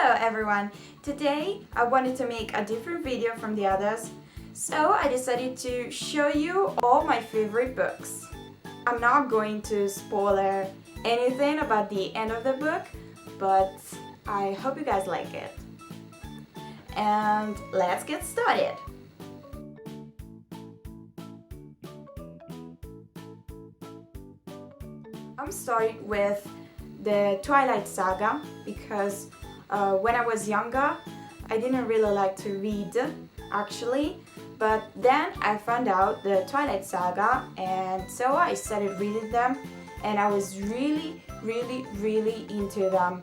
Hello everyone! Today I wanted to make a different video from the others, so I decided to show you all my favorite books. I'm not going to spoiler anything about the end of the book, but I hope you guys like it. And let's get started! I'm starting with the Twilight Saga because when I was younger I didn't really like to read actually, but then I found out the Twilight Saga and so I started reading them and I was really into them,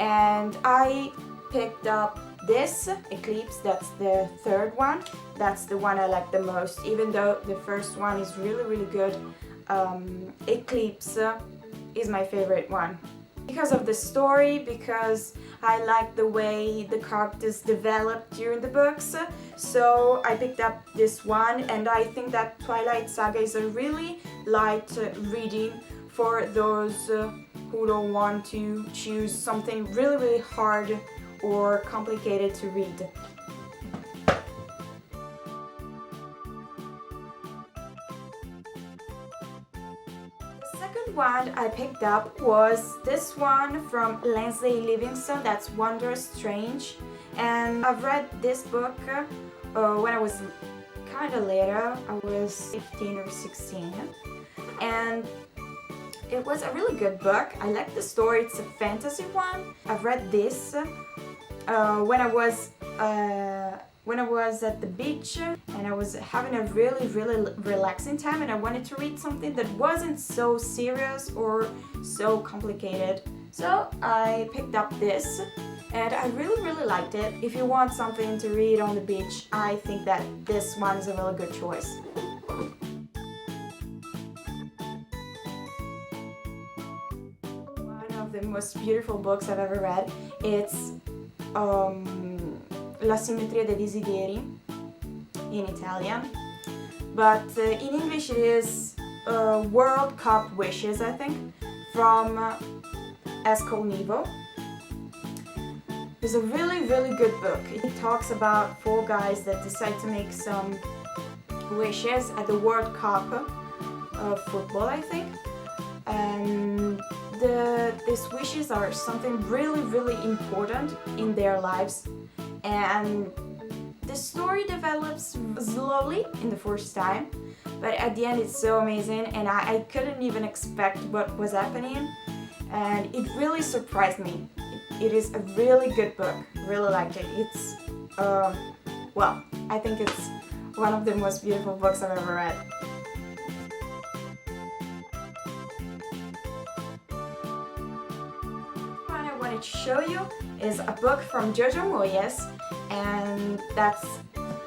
and I picked up this Eclipse. That's the third one. That's the one I like the most, even though the first one is really good. Eclipse is my favorite one because of the story, because I like the way the characters developed during the books. So I picked up this one, and I think that Twilight Saga is a really light reading for those who don't want to choose something really hard or complicated to read. The second one I picked up was this one from Leslie Livingston, that's Wonder Strange, and I've read this book when I was kind of later. I was 15 or 16, and it was a really good book. I like the story. It's a fantasy one. I've read this when I was at the beach and I was having a really relaxing time, and I wanted to read something that wasn't so serious or so complicated. So I picked up this and I really liked it. If you want something to read on the beach, I think that this one is a really good choice. One of the most beautiful books I've ever read. It's La simmetria dei desideri in Italian, but in English it is World Cup Wishes, I think, from Youve. It's a really good book. It talks about 4 guys that decide to make some wishes at the World Cup of football, I think, and these wishes are something really important in their lives. And the story develops slowly in the first time, but at the end it's so amazing, and I couldn't even expect what was happening, and it really surprised me. It is a really good book. Really liked it. It's well, I think it's one of the most beautiful books I've ever read. What I wanted to show you is a book from Giorgio Moyes, and that's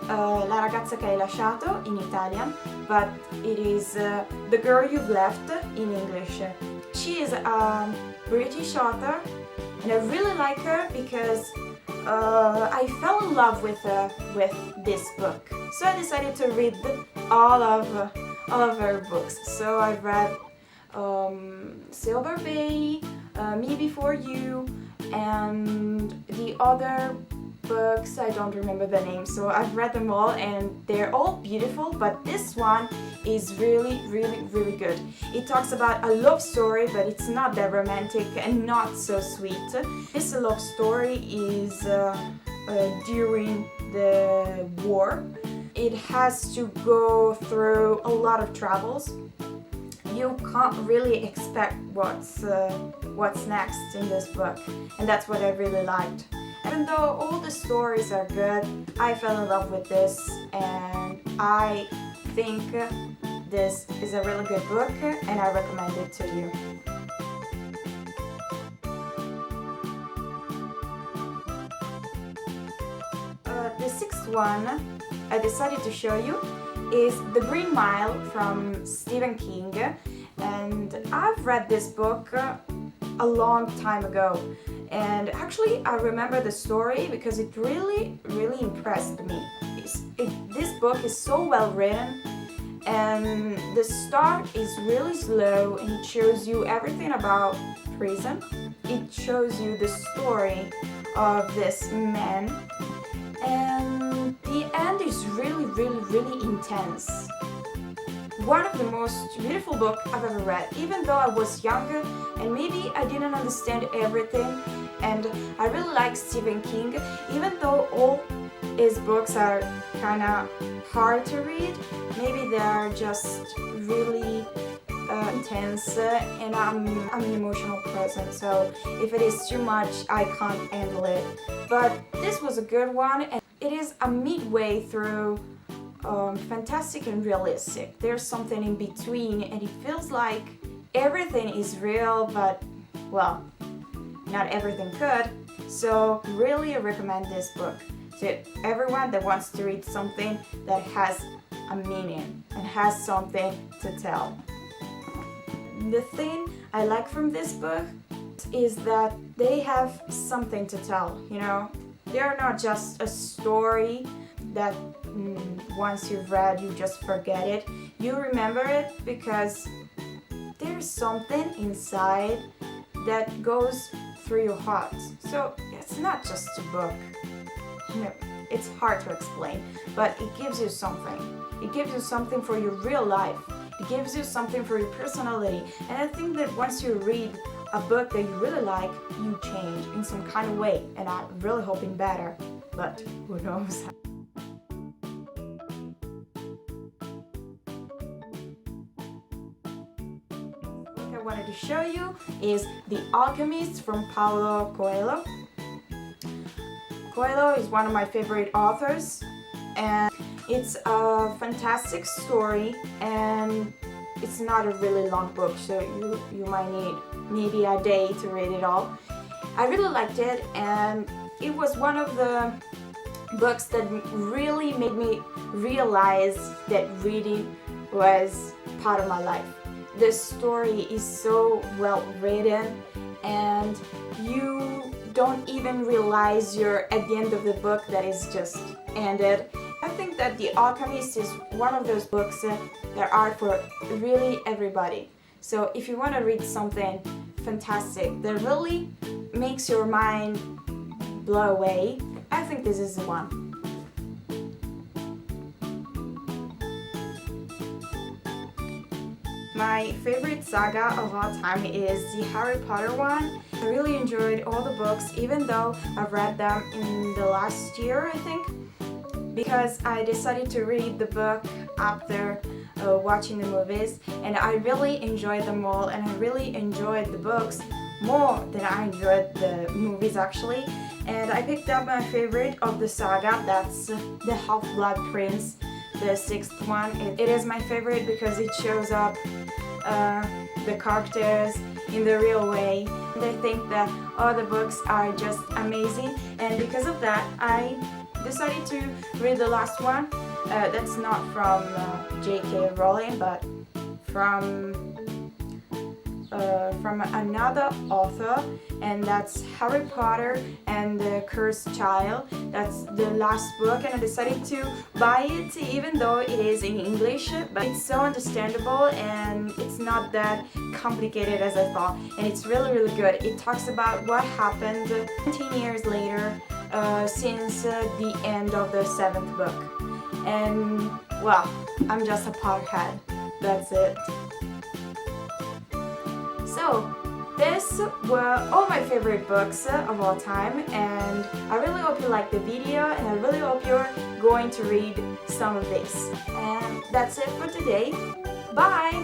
La ragazza che hai lasciato in Italian, but it is The Girl You've Left in English. She is a British author, and I really like her because I fell in love with this book. So I decided to read all of her books. So I've read Silver Bay, Me Before You, and the other books, I don't remember the names, so I've read them all and they're all beautiful, but this one is really good. It talks about a love story, but it's not that romantic and not so sweet. This love story is during the war. It has to go through a lot of troubles. You can't really expect what's next in this book, and that's what I really liked. Even though all the stories are good, I fell in love with this, and I think this is a really good book, and I recommend it to you. The sixth one I decided to show you is The Green Mile from Stephen King, and I've read this book a long time ago. And actually I remember the story because it really impressed me. This book is so well written, and the start is really slow, and it shows you everything about prison. It shows you the story of this man, and the end is really intense. One of the most beautiful books I've ever read, even though I was younger and maybe I didn't understand everything, and I really like Stephen King, even though all his books are kind of hard to read, maybe they are just really intense, and I'm an emotional person, so if it is too much I can't handle it. But this was a good one, and it is a midway through fantastic and realistic. There's something in between, and it feels like everything is real, but well, not everything could. So really recommend this book to everyone that wants to read something that has a meaning and has something to tell. The thing I like from this book is that they have something to tell, you know? They are not just a story that once you've read you just forget it. You remember it because there's something inside that goes through your heart. So it's not just a book. You know, it's hard to explain, but it gives you something. It gives you something for your real life. It gives you something for your personality. And I think that once you read a book that you really like, you change in some kind of way. And I'm really hoping better, but who knows? What I wanted to show you is The Alchemist from Paulo Coelho. Coelho is one of my favorite authors, and it's a fantastic story, and it's not a really long book, so you might need maybe a day to read it all. I really liked it, and it was one of the books that really made me realize that reading was part of my life. The story is so well written, and you don't even realize you're at the end of the book that is just ended. I think that The Alchemist is one of those books that are for really everybody. So if you want to read something fantastic that really makes your mind blow away, I think this is the one. My favorite saga of all time is the Harry Potter one. I really enjoyed all the books, even though I've read them in the last year, I think, because I decided to read the book after watching the movies, and I really enjoyed them all, and I really enjoyed the books more than I enjoyed the movies actually. And I picked up my favorite of the saga, that's the Half-Blood Prince, the sixth one. It is my favorite because it shows up the characters in the real way. And I think that all the books are just amazing, and because of that I decided to read the last one. That's not from J.K. Rowling, but from another author, and that's Harry Potter and the Cursed Child. That's the last book, and I decided to buy it even though it is in English, but it's so understandable and it's not that complicated as I thought, and it's really good. It talks about what happened 17 years later since the end of the 7th book, and well, I'm just a Potterhead, that's it. So, these were all my favorite books of all time, and I really hope you liked the video, and I really hope you're going to read some of these. And that's it for today. Bye!